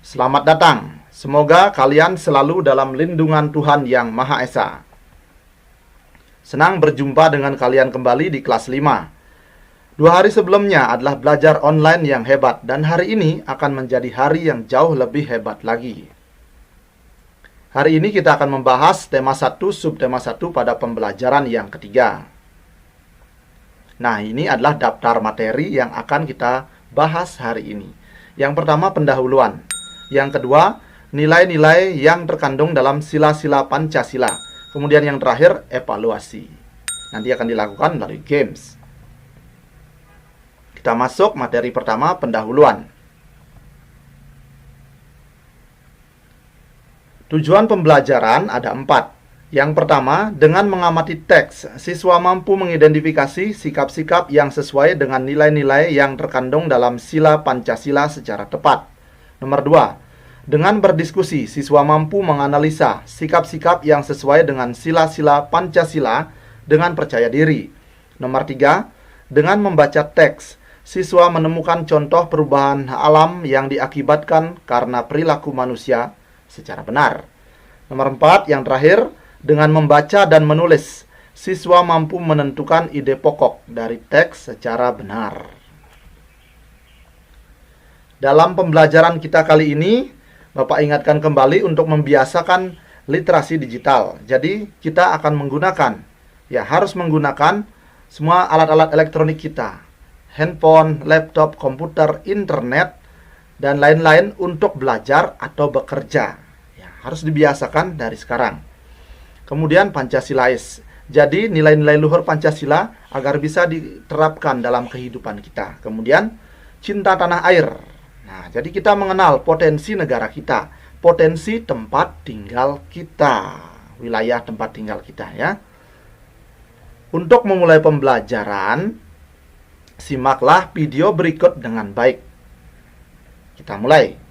Selamat datang. Semoga kalian selalu dalam lindungan Tuhan Yang Maha Esa. Senang berjumpa dengan kalian kembali di kelas 5. 2 hari sebelumnya adalah belajar online yang hebat, dan hari ini akan menjadi hari yang jauh lebih hebat lagi. Hari ini kita akan membahas tema 1, subtema 1 pada pembelajaran yang ketiga. Nah, ini adalah daftar materi yang akan kita bahas hari ini. Yang pertama, pendahuluan. Yang kedua, nilai-nilai yang terkandung dalam sila-sila Pancasila. Kemudian yang terakhir, evaluasi. Nanti akan dilakukan melalui games. Kita masuk materi pertama, pendahuluan. Tujuan pembelajaran ada 4. Yang pertama, dengan mengamati teks, siswa mampu mengidentifikasi sikap-sikap yang sesuai dengan nilai-nilai yang terkandung dalam sila Pancasila secara tepat. Nomor 2, dengan berdiskusi, siswa mampu menganalisa sikap-sikap yang sesuai dengan sila-sila Pancasila dengan percaya diri. Nomor 3, dengan membaca teks, siswa menemukan contoh perubahan alam yang diakibatkan karena perilaku manusia secara benar. Nomor 4, yang terakhir, dengan membaca dan menulis, siswa mampu menentukan ide pokok dari teks secara benar. Dalam pembelajaran kita kali ini, Bapak ingatkan kembali untuk membiasakan literasi digital. Jadi, kita akan menggunakan, harus menggunakan semua alat-alat elektronik kita. Handphone, laptop, komputer, internet, dan lain-lain untuk belajar atau bekerja. Harus dibiasakan dari sekarang. Kemudian Pancasilais. Jadi nilai-nilai luhur Pancasila agar bisa diterapkan dalam kehidupan kita. Kemudian cinta tanah air. Nah, jadi kita mengenal potensi negara kita, potensi tempat tinggal kita, wilayah tempat tinggal kita ya. Untuk memulai pembelajaran, simaklah video berikut dengan baik. Kita mulai.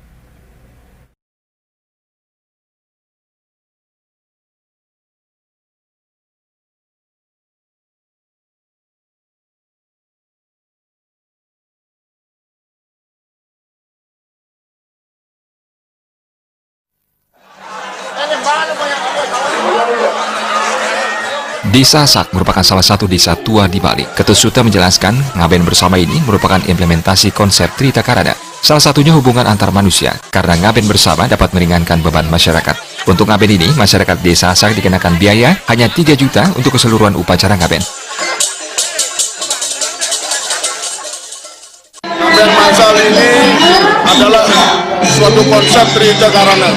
Desa Sak merupakan salah satu desa tua di Bali. Ketut Sutta menjelaskan, ngaben bersama ini merupakan implementasi konsep Trita Karana. Salah satunya hubungan antar manusia, karena ngaben bersama dapat meringankan beban masyarakat. Untuk ngaben ini, masyarakat desa Sak dikenakan biaya hanya 3 juta untuk keseluruhan upacara ngaben. Ngaben masal ini adalah suatu konsep Trita Karana.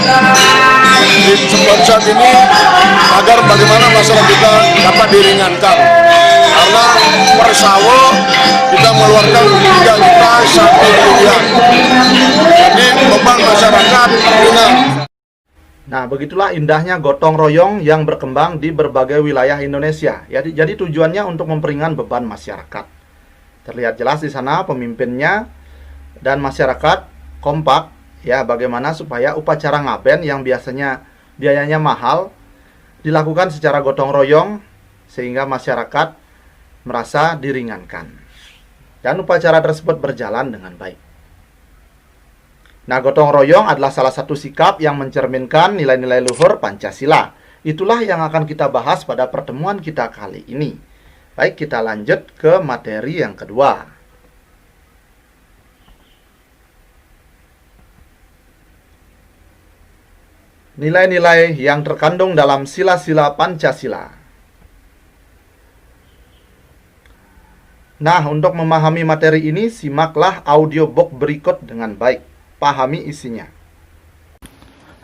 Di konsep ini agar bagaimana masyarakat kita dapat diringankan, karena per sawo kita mengeluarkan 3 juta 1 rupiah, jadi beban masyarakat ringan. Nah, begitulah indahnya gotong royong yang berkembang di berbagai wilayah Indonesia. Jadi tujuannya untuk memperingan beban masyarakat. Terlihat jelas di sana pemimpinnya dan masyarakat kompak bagaimana supaya upacara ngaben yang biasanya biayanya mahal dilakukan secara gotong royong sehingga masyarakat merasa diringankan dan upacara tersebut berjalan dengan baik. Nah, gotong royong adalah salah satu sikap yang mencerminkan nilai-nilai luhur Pancasila. Itulah yang akan kita bahas pada pertemuan kita kali ini. Baik, kita lanjut ke materi yang kedua. Nilai-nilai yang terkandung dalam sila-sila Pancasila. Nah, untuk memahami materi ini, simaklah audiobook berikut dengan baik. Pahami isinya.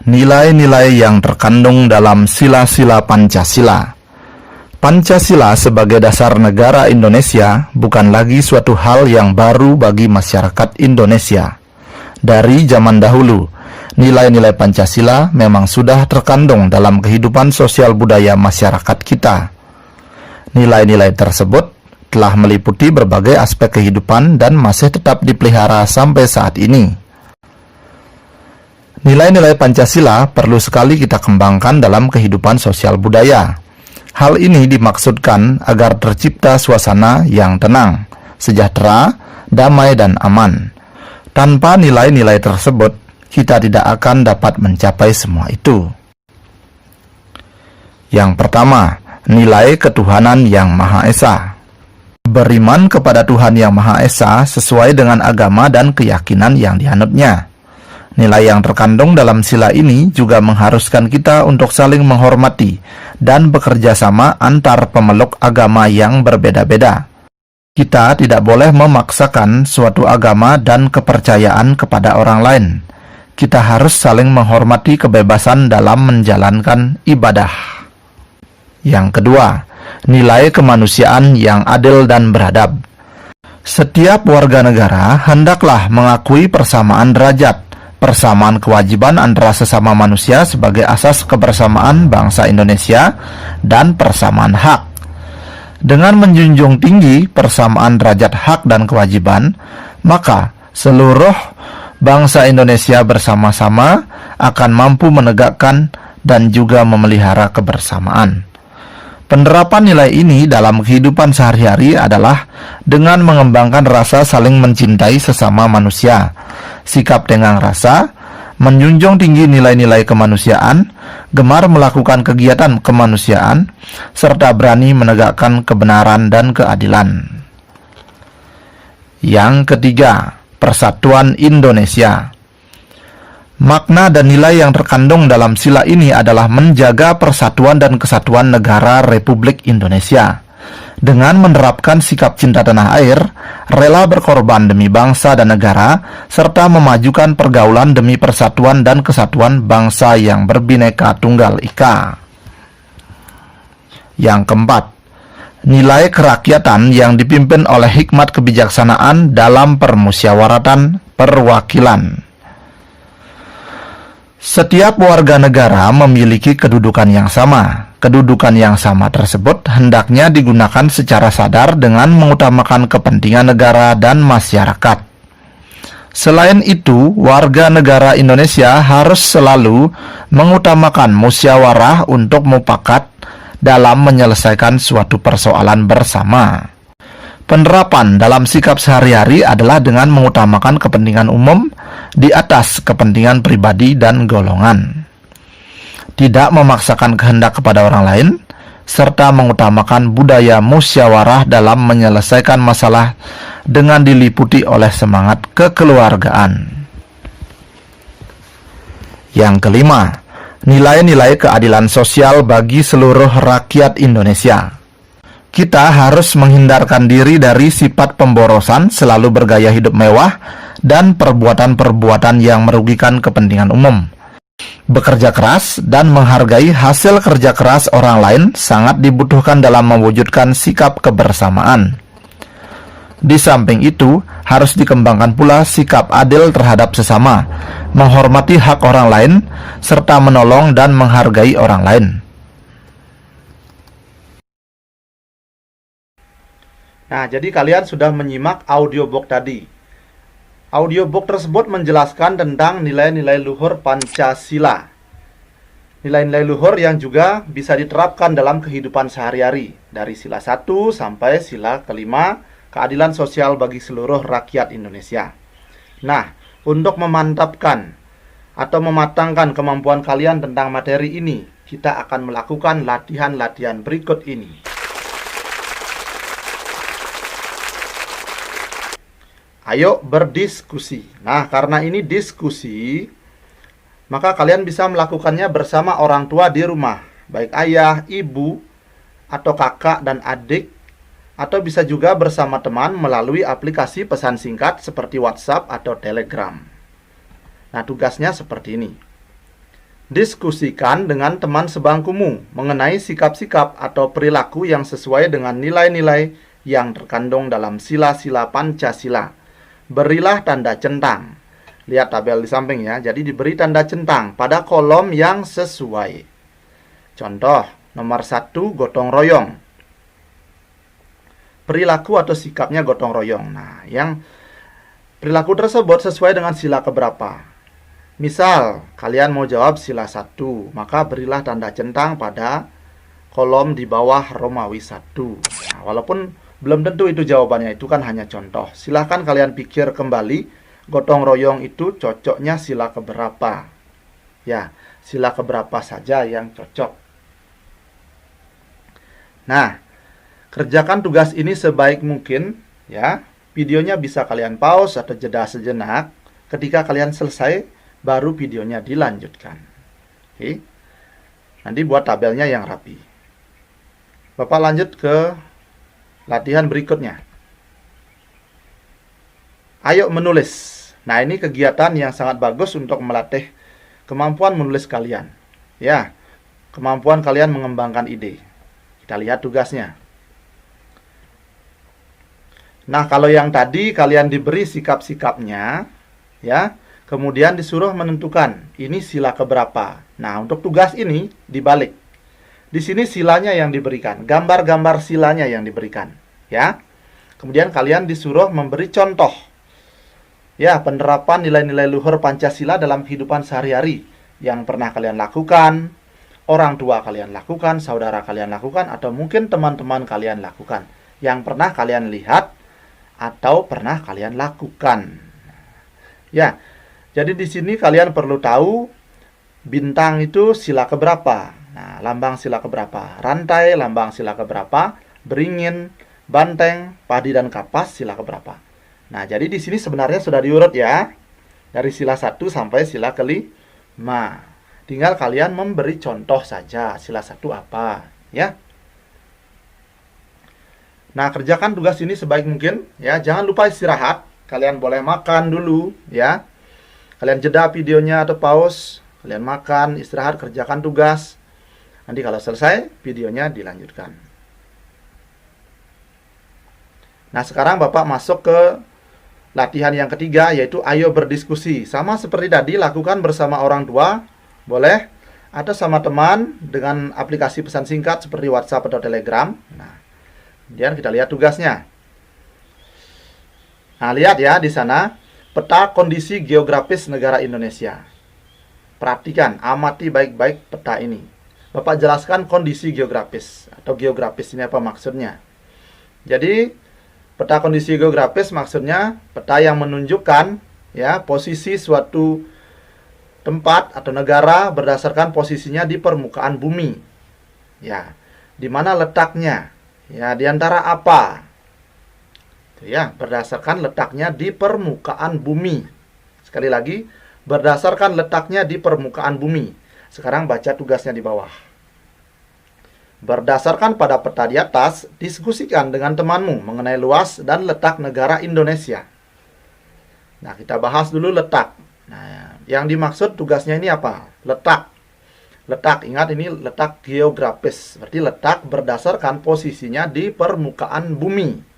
Nilai-nilai yang terkandung dalam sila-sila Pancasila. Pancasila sebagai dasar negara Indonesia bukan lagi suatu hal yang baru bagi masyarakat Indonesia. Dari zaman dahulu, nilai-nilai Pancasila memang sudah terkandung dalam kehidupan sosial budaya masyarakat kita. Nilai-nilai tersebut telah meliputi berbagai aspek kehidupan dan masih tetap dipelihara sampai saat ini. Nilai-nilai Pancasila perlu sekali kita kembangkan dalam kehidupan sosial budaya. Hal ini dimaksudkan agar tercipta suasana yang tenang, sejahtera, damai, dan aman. Tanpa nilai-nilai tersebut, kita tidak akan dapat mencapai semua itu. Yang pertama, nilai ketuhanan yang Maha Esa. Beriman kepada Tuhan yang Maha Esa sesuai dengan agama dan keyakinan yang dianutnya. Nilai yang terkandung dalam sila ini juga mengharuskan kita untuk saling menghormati dan bekerja sama antar pemeluk agama yang berbeda-beda. Kita tidak boleh memaksakan suatu agama dan kepercayaan kepada orang lain. Kita harus saling menghormati kebebasan dalam menjalankan ibadah. Yang kedua, nilai kemanusiaan yang adil dan beradab. Setiap warga negara hendaklah mengakui persamaan derajat, persamaan kewajiban antara sesama manusia sebagai asas kebersamaan bangsa Indonesia, dan persamaan hak. Dengan menjunjung tinggi persamaan derajat hak dan kewajiban, maka seluruh bangsa Indonesia bersama-sama akan mampu menegakkan dan juga memelihara kebersamaan. Penerapan nilai ini dalam kehidupan sehari-hari adalah dengan mengembangkan rasa saling mencintai sesama manusia, sikap tenggang rasa, menjunjung tinggi nilai-nilai kemanusiaan, gemar melakukan kegiatan kemanusiaan, serta berani menegakkan kebenaran dan keadilan. Yang ketiga, persatuan Indonesia. Makna dan nilai yang terkandung dalam sila ini adalah menjaga persatuan dan kesatuan negara Republik Indonesia. Dengan menerapkan sikap cinta tanah air, rela berkorban demi bangsa dan negara, serta memajukan pergaulan demi persatuan dan kesatuan bangsa yang berbineka tunggal ika. Yang keempat, nilai kerakyatan yang dipimpin oleh hikmat kebijaksanaan dalam permusyawaratan perwakilan. Setiap warga negara memiliki kedudukan yang sama. Kedudukan yang sama tersebut hendaknya digunakan secara sadar dengan mengutamakan kepentingan negara dan masyarakat. Selain itu, warga negara Indonesia harus selalu mengutamakan musyawarah untuk mufakat dalam menyelesaikan suatu persoalan bersama. Penerapan dalam sikap sehari-hari adalah dengan mengutamakan kepentingan umum di atas kepentingan pribadi dan golongan. Tidak memaksakan kehendak kepada orang lain, serta mengutamakan budaya musyawarah dalam menyelesaikan masalah dengan diliputi oleh semangat kekeluargaan. Yang kelima, nilai-nilai keadilan sosial bagi seluruh rakyat Indonesia. Kita harus menghindarkan diri dari sifat pemborosan, selalu bergaya hidup mewah, dan perbuatan-perbuatan yang merugikan kepentingan umum. Bekerja keras dan menghargai hasil kerja keras orang lain sangat dibutuhkan dalam mewujudkan sikap kebersamaan. Di samping itu, harus dikembangkan pula sikap adil terhadap sesama, menghormati hak orang lain, serta menolong dan menghargai orang lain. Nah, jadi kalian sudah menyimak audiobook tadi. Audiobook tersebut menjelaskan tentang nilai-nilai luhur Pancasila. Nilai-nilai luhur yang juga bisa diterapkan dalam kehidupan sehari-hari. Dari sila 1 sampai sila kelima, keadilan sosial bagi seluruh rakyat Indonesia. Nah, untuk memantapkan atau mematangkan kemampuan kalian tentang materi ini, kita akan melakukan latihan-latihan berikut ini. Ayo berdiskusi. Nah, karena ini diskusi, maka kalian bisa melakukannya bersama orang tua di rumah, baik ayah, ibu, atau kakak dan adik, atau bisa juga bersama teman melalui aplikasi pesan singkat seperti WhatsApp atau Telegram. Nah, tugasnya seperti ini. Diskusikan dengan teman sebangkumu mengenai sikap-sikap atau perilaku yang sesuai dengan nilai-nilai yang terkandung dalam sila-sila Pancasila. Berilah tanda centang. Lihat tabel di samping ya. Jadi diberi tanda centang pada kolom yang sesuai. Contoh, nomor 1 gotong royong. Perilaku atau sikapnya gotong royong. Nah, yang perilaku tersebut sesuai dengan sila keberapa? Misal, kalian mau jawab sila 1, maka berilah tanda centang pada kolom di bawah Romawi 1. Nah, walaupun belum tentu itu jawabannya, itu kan hanya contoh. Silahkan kalian pikir kembali gotong royong itu cocoknya sila keberapa. Ya, sila keberapa saja yang cocok. Nah, kerjakan tugas ini sebaik mungkin, ya. Videonya bisa kalian pause atau jeda sejenak. Ketika kalian selesai, baru videonya dilanjutkan. Oke. Nanti buat tabelnya yang rapi. Bapak lanjut ke latihan berikutnya. Ayo menulis. Nah, ini kegiatan yang sangat bagus untuk melatih kemampuan menulis kalian. Ya, kemampuan kalian mengembangkan ide. Kita lihat tugasnya. Nah, kalau yang tadi kalian diberi sikap-sikapnya, ya, kemudian disuruh menentukan ini sila keberapa. Nah, untuk tugas ini dibalik. Di sini silanya yang diberikan, gambar-gambar silanya yang diberikan, ya. Kemudian kalian disuruh memberi contoh, ya, penerapan nilai-nilai luhur Pancasila dalam kehidupan sehari-hari yang pernah kalian lakukan, orang tua kalian lakukan, saudara kalian lakukan, atau mungkin teman-teman kalian lakukan, yang pernah kalian lihat atau pernah kalian lakukan. Ya, jadi di sini kalian perlu tahu bintang itu sila keberapa. Nah, lambang sila keberapa? Rantai, lambang sila keberapa? Beringin, banteng, padi dan kapas sila keberapa? Nah, jadi di sini sebenarnya sudah diurut ya. Dari sila 1 sampai sila kelima. Tinggal kalian memberi contoh saja sila 1 apa, ya. Nah, kerjakan tugas ini sebaik mungkin, ya. Jangan lupa istirahat. Kalian boleh makan dulu, ya. Kalian jeda videonya atau pause. Kalian makan, istirahat, kerjakan tugas. Nanti kalau selesai, videonya dilanjutkan. Nah, sekarang Bapak masuk ke latihan yang ketiga, yaitu ayo berdiskusi. Sama seperti tadi, lakukan bersama orang tua, boleh, atau sama teman dengan aplikasi pesan singkat seperti WhatsApp atau Telegram. Nah, kemudian kita lihat tugasnya. Nah, lihat ya di sana, peta kondisi geografis negara Indonesia. Perhatikan, amati baik-baik peta ini. Bapak jelaskan kondisi geografis, atau geografis ini apa maksudnya. Jadi, peta kondisi geografis maksudnya peta yang menunjukkan, ya, posisi suatu tempat atau negara berdasarkan posisinya di permukaan bumi. Ya, di mana letaknya? Ya, di antara apa? Ya, berdasarkan letaknya di permukaan bumi. Sekali lagi, berdasarkan letaknya di permukaan bumi. Sekarang baca tugasnya di bawah. Berdasarkan pada peta di atas, diskusikan dengan temanmu mengenai luas dan letak negara Indonesia. Nah, kita bahas dulu letak. Nah, yang dimaksud tugasnya ini apa? Letak. Letak, ingat ini letak geografis. Berarti letak berdasarkan posisinya di permukaan bumi.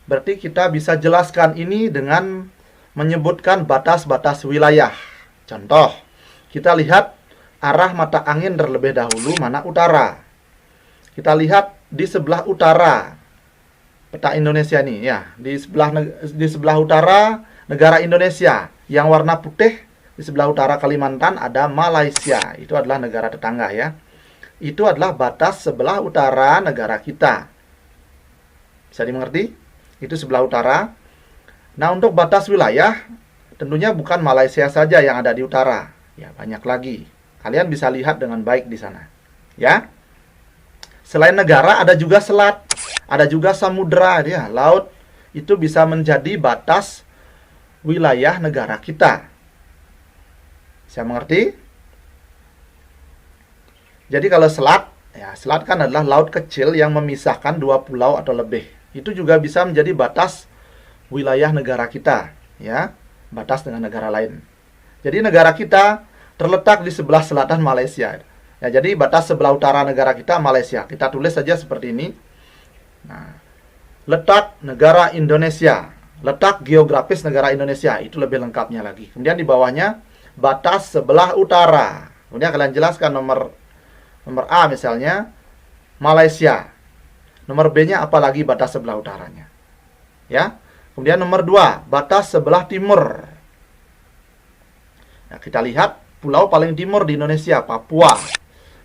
Berarti kita bisa jelaskan ini dengan menyebutkan batas-batas wilayah. Contoh, kita lihat arah mata angin terlebih dahulu mana utara. Kita lihat di sebelah utara peta Indonesia ini, ya. Di sebelah utara negara Indonesia yang warna putih, di sebelah utara Kalimantan ada Malaysia. Itu adalah negara tetangga, ya. Itu adalah batas sebelah utara negara kita. Bisa dimengerti? Itu sebelah utara. Nah, untuk batas wilayah tentunya bukan Malaysia saja yang ada di utara. Ya, banyak lagi. Kalian bisa lihat dengan baik di sana. Ya. Selain negara ada juga selat, ada juga samudera, ya, laut. Itu bisa menjadi batas wilayah negara kita. Saya mengerti? Jadi kalau selat, ya, selat kan adalah laut kecil yang memisahkan dua pulau atau lebih. Itu juga bisa menjadi batas wilayah negara kita, ya, batas dengan negara lain. Jadi negara kita terletak di sebelah selatan Malaysia. Ya, jadi batas sebelah utara negara kita Malaysia. Kita tulis saja seperti ini. Nah, letak negara Indonesia, letak geografis negara Indonesia, itu lebih lengkapnya lagi. Kemudian di bawahnya batas sebelah utara. Kemudian kalian jelaskan nomor A misalnya Malaysia. Nomor B-nya apalagi batas sebelah utaranya. Ya. Kemudian nomor 2, batas sebelah timur. Nah, kita lihat pulau paling timur di Indonesia, Papua.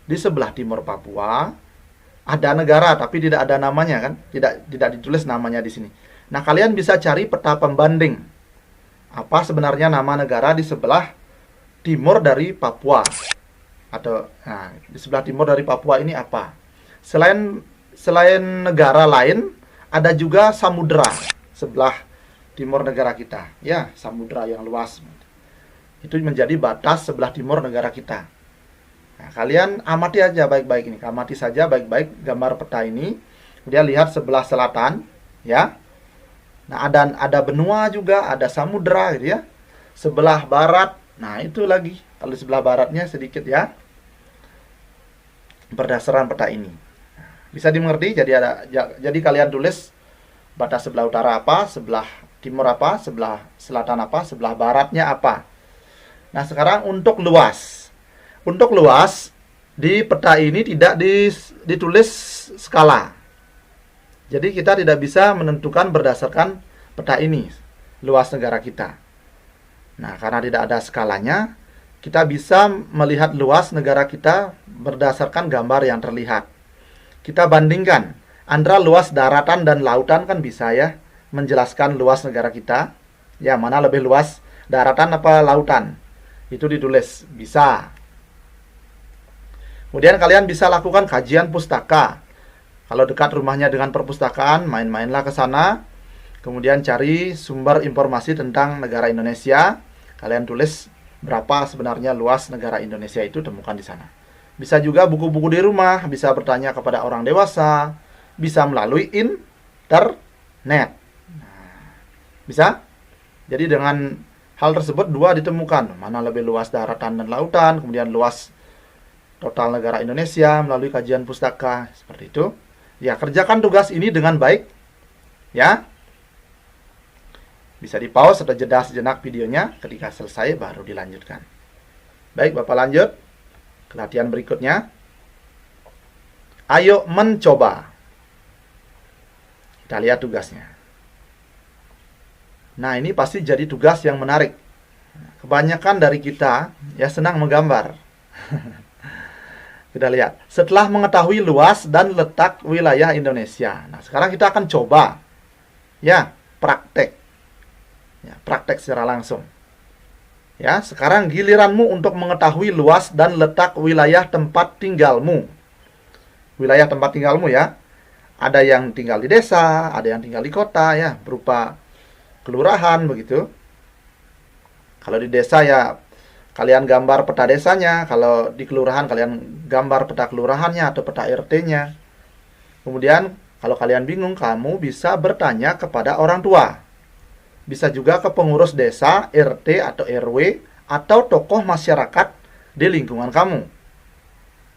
Di sebelah timur Papua ada negara tapi tidak ada namanya, kan? Tidak ditulis namanya di sini. Nah, kalian bisa cari peta pembanding. Apa sebenarnya nama negara di sebelah timur dari Papua? Atau di sebelah timur dari Papua ini apa? Selain negara lain, ada juga samudera sebelah timur negara kita. Ya, samudera yang luas. Itu menjadi batas sebelah timur negara kita. Nah, kalian amati aja baik-baik ini. Amati saja baik-baik gambar peta ini. Kemudian lihat sebelah selatan, ya. Nah, ada benua juga, ada samudera gitu ya. Sebelah barat, nah itu lagi. Kalau sebelah baratnya sedikit ya. Berdasarkan peta ini. Bisa dimengerti? Jadi kalian tulis batas sebelah utara apa, sebelah timur apa, sebelah selatan apa, sebelah baratnya apa. Nah, sekarang untuk luas. Untuk luas di peta ini tidak ditulis skala. Jadi kita tidak bisa menentukan berdasarkan peta ini luas negara kita. Nah, karena tidak ada skalanya, kita bisa melihat luas negara kita berdasarkan gambar yang terlihat. Kita bandingkan antara luas daratan dan lautan, kan bisa ya menjelaskan luas negara kita. Ya, mana lebih luas, daratan apa lautan? Itu ditulis, bisa. Kemudian kalian bisa lakukan kajian pustaka. Kalau dekat rumahnya dengan perpustakaan, main-mainlah ke sana. Kemudian cari sumber informasi tentang negara Indonesia. Kalian tulis berapa sebenarnya luas negara Indonesia itu, temukan di sana. Bisa juga buku-buku di rumah, bisa bertanya kepada orang dewasa, bisa melalui internet. Bisa? Jadi dengan hal tersebut dua ditemukan, mana lebih luas daratan dan lautan, kemudian luas total negara Indonesia melalui kajian pustaka, seperti itu. Ya, kerjakan tugas ini dengan baik. Ya. Bisa di-pause atau jeda sejenak videonya, ketika selesai baru dilanjutkan. Baik, Bapak lanjut ke latihan berikutnya. Ayo mencoba. Kita lihat tugasnya. Nah, ini pasti jadi tugas yang menarik. Kebanyakan dari kita ya senang menggambar. Kita lihat. Setelah mengetahui luas dan letak wilayah Indonesia. Nah, sekarang kita akan coba. Ya, praktek. Ya, praktek secara langsung. Ya, sekarang giliranmu untuk mengetahui luas dan letak wilayah tempat tinggalmu. Wilayah tempat tinggalmu ya. Ada yang tinggal di desa, ada yang tinggal di kota ya, berupa kelurahan begitu. Kalau di desa ya kalian gambar peta desanya, kalau di kelurahan kalian gambar peta kelurahannya atau peta RT-nya. Kemudian kalau kalian bingung, kamu bisa bertanya kepada orang tua. Bisa juga ke pengurus desa, RT atau RW atau tokoh masyarakat di lingkungan kamu.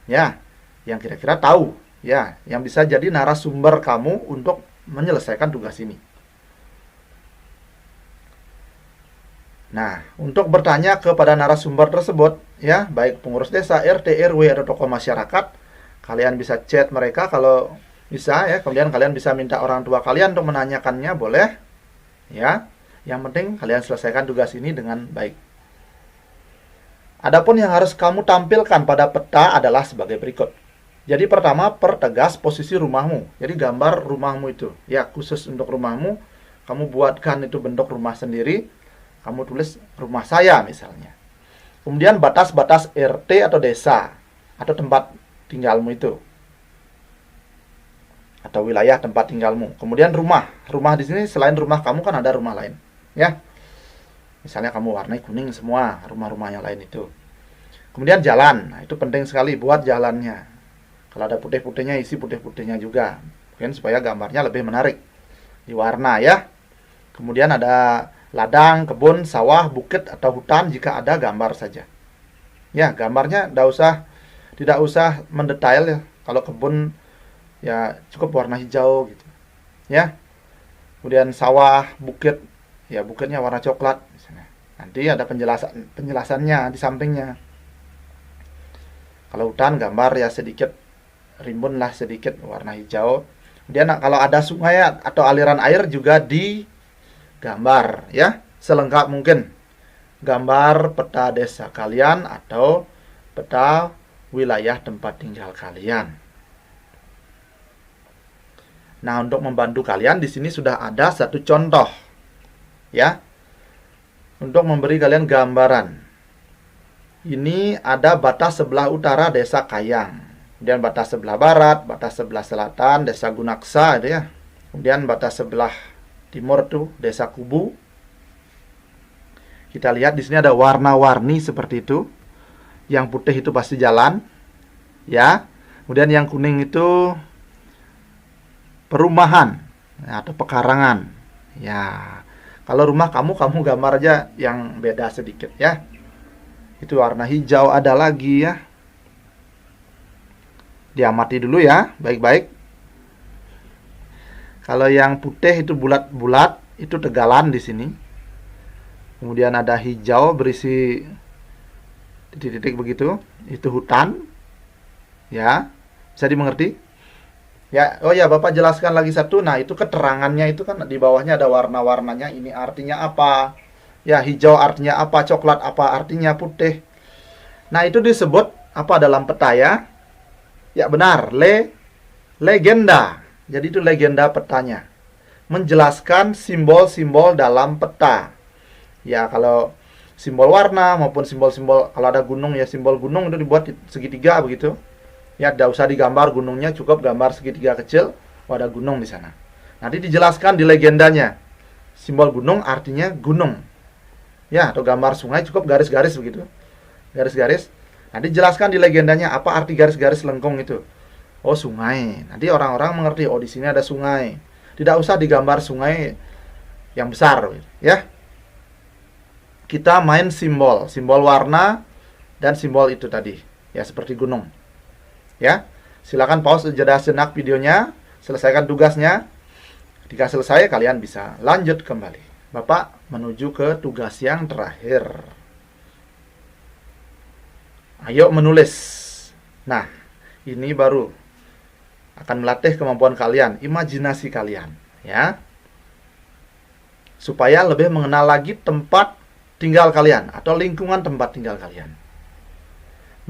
Ya, yang kira-kira tahu, ya, yang bisa jadi narasumber kamu untuk menyelesaikan tugas ini. Nah, untuk bertanya kepada narasumber tersebut, ya, baik pengurus desa, RT, RW, atau tokoh masyarakat, kalian bisa chat mereka kalau bisa, ya. Kemudian kalian bisa minta orang tua kalian untuk menanyakannya, boleh, ya. Yang penting kalian selesaikan tugas ini dengan baik. Adapun yang harus kamu tampilkan pada peta adalah sebagai berikut. Jadi pertama, pertegas posisi rumahmu. Jadi gambar rumahmu itu, ya, khusus untuk rumahmu. Kamu buatkan itu bentuk rumah sendiri. Kamu tulis rumah saya misalnya. Kemudian batas-batas RT atau desa atau tempat tinggalmu itu. Atau wilayah tempat tinggalmu. Kemudian rumah. Rumah di sini selain rumah kamu kan ada rumah lain, ya. Misalnya kamu warnai kuning semua rumah-rumah yang lain itu. Kemudian jalan. Nah, itu penting sekali buat jalannya. Kalau ada putih-putihnya, isi putih-putihnya juga. Mungkin supaya gambarnya lebih menarik. Diwarna ya. Kemudian ada ladang, kebun, sawah, bukit, atau hutan jika ada gambar saja. Ya, gambarnya tidak usah mendetail ya. Kalau kebun ya cukup warna hijau gitu. Ya. Kemudian sawah, bukit, ya bukitnya warna coklat misalnya. Nanti ada penjelasannya di sampingnya. Kalau hutan gambar ya sedikit rimbun lah sedikit warna hijau. Kemudian kalau ada sungai atau aliran air juga gambar ya, selengkap mungkin. Gambar peta desa kalian atau peta wilayah tempat tinggal kalian. Nah, untuk membantu kalian di sini sudah ada satu contoh. Ya. untuk memberi kalian gambaran. Ini ada batas sebelah utara Desa Kayang, kemudian batas sebelah barat, batas sebelah selatan Desa Gunaksa, itu ya. Kemudian batas sebelah timur tuh Desa Kubu. Kita lihat di sini ada warna-warni seperti itu. Yang putih itu pasti jalan, ya. Kemudian yang kuning itu perumahan atau pekarangan, ya. Kalau rumah kamu gambar aja yang beda sedikit, ya. Itu warna hijau ada lagi, ya. Diamati dulu ya, baik-baik. Kalau yang putih itu bulat-bulat, itu tegalan di sini. Kemudian ada hijau berisi titik-titik begitu, itu hutan. Ya, bisa dimengerti? Ya, oh ya, Bapak jelaskan lagi satu. Nah, itu keterangannya itu kan di bawahnya ada warna-warnanya. Ini artinya apa? Ya, hijau artinya apa? Coklat apa artinya? Putih. Nah, itu disebut apa dalam peta ya? Ya, benar. Legenda. Jadi itu legenda petanya. Menjelaskan simbol-simbol dalam peta. Ya, kalau simbol warna maupun simbol-simbol, kalau ada gunung ya simbol gunung itu dibuat segitiga begitu. Ya, tidak usah digambar gunungnya, cukup gambar segitiga kecil. Oh, ada gunung di sana. Nanti dijelaskan di legendanya. Simbol gunung artinya gunung. Ya, atau gambar sungai cukup garis-garis begitu. Garis-garis. Nanti jelaskan di legendanya apa arti garis-garis lengkung itu. Oh, sungai. Nanti orang-orang mengerti, oh di sini ada sungai. Tidak usah digambar sungai yang besar, ya. Kita main simbol, simbol warna dan simbol itu tadi, ya seperti gunung. Ya. Silakan pause jeda sejenak videonya, selesaikan tugasnya. Ketika selesai kalian bisa lanjut kembali. Bapak menuju ke tugas yang terakhir. Ayo menulis. Nah, ini baru akan melatih kemampuan kalian, imajinasi kalian, ya. Supaya lebih mengenal lagi tempat tinggal kalian atau lingkungan tempat tinggal kalian.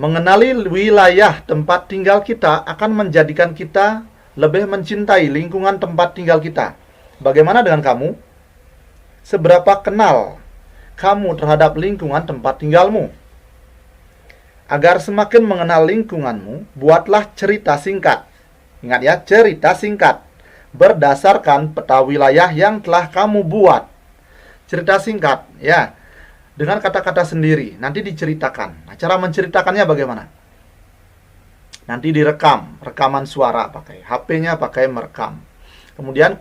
Mengenali wilayah tempat tinggal kita akan menjadikan kita lebih mencintai lingkungan tempat tinggal kita. Bagaimana dengan kamu? Seberapa kenal kamu terhadap lingkungan tempat tinggalmu? Agar semakin mengenal lingkunganmu, buatlah cerita singkat. Ingat ya, cerita singkat berdasarkan peta wilayah yang telah kamu buat. Cerita singkat, ya, dengan kata-kata sendiri. Nanti diceritakan. Nah, cara menceritakannya bagaimana? Nanti direkam, rekaman suara pakai HP-nya, pakai merekam. Kemudian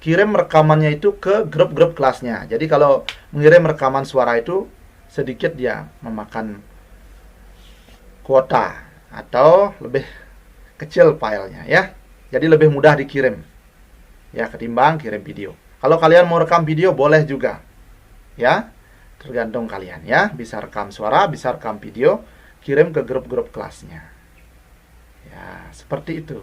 kirim rekamannya itu ke grup-grup kelasnya. Jadi kalau mengirim rekaman suara itu sedikit dia memakan kuota atau lebih kecil filenya, ya. Jadi lebih mudah dikirim, ya, ketimbang kirim video. Kalau kalian mau rekam video boleh juga, ya, tergantung kalian, ya. Bisa rekam suara, bisa rekam video, kirim ke grup-grup kelasnya, ya, seperti itu.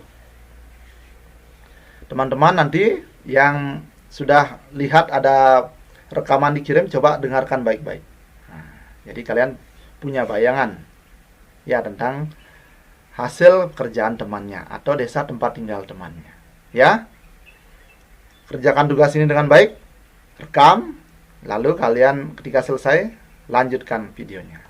Teman-teman nanti yang sudah lihat ada rekaman dikirim, coba dengarkan baik-baik. Nah, jadi kalian punya bayangan, ya, tentang hasil kerjaan temannya atau desa tempat tinggal temannya, ya. Kerjakan tugas ini dengan baik, rekam, lalu kalian ketika selesai lanjutkan videonya.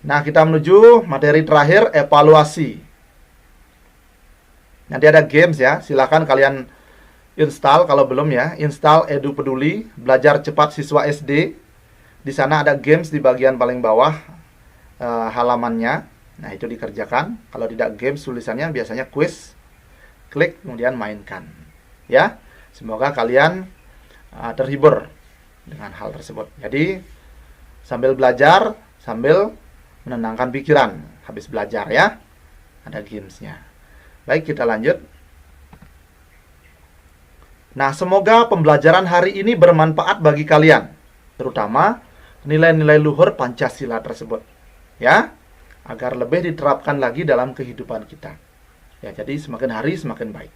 Nah, kita menuju materi terakhir, evaluasi. Nanti ada games, ya. Silakan kalian install kalau belum, ya. Install Edu Peduli, belajar cepat siswa SD. Di sana ada games di bagian paling bawah halamannya. Nah, itu dikerjakan. Kalau tidak games tulisannya biasanya quiz. Klik kemudian mainkan. Ya. Semoga kalian terhibur dengan hal tersebut. Jadi sambil belajar, sambil menenangkan pikiran habis belajar, ya. Ada gamesnya. Baik, kita lanjut. Nah, semoga pembelajaran hari ini bermanfaat bagi kalian, terutama nilai-nilai luhur Pancasila tersebut, ya, agar lebih diterapkan lagi dalam kehidupan kita. Ya, jadi semakin hari semakin baik.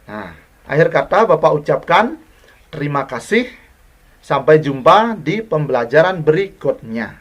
Nah, akhir kata Bapak ucapkan terima kasih. Sampai jumpa di pembelajaran berikutnya.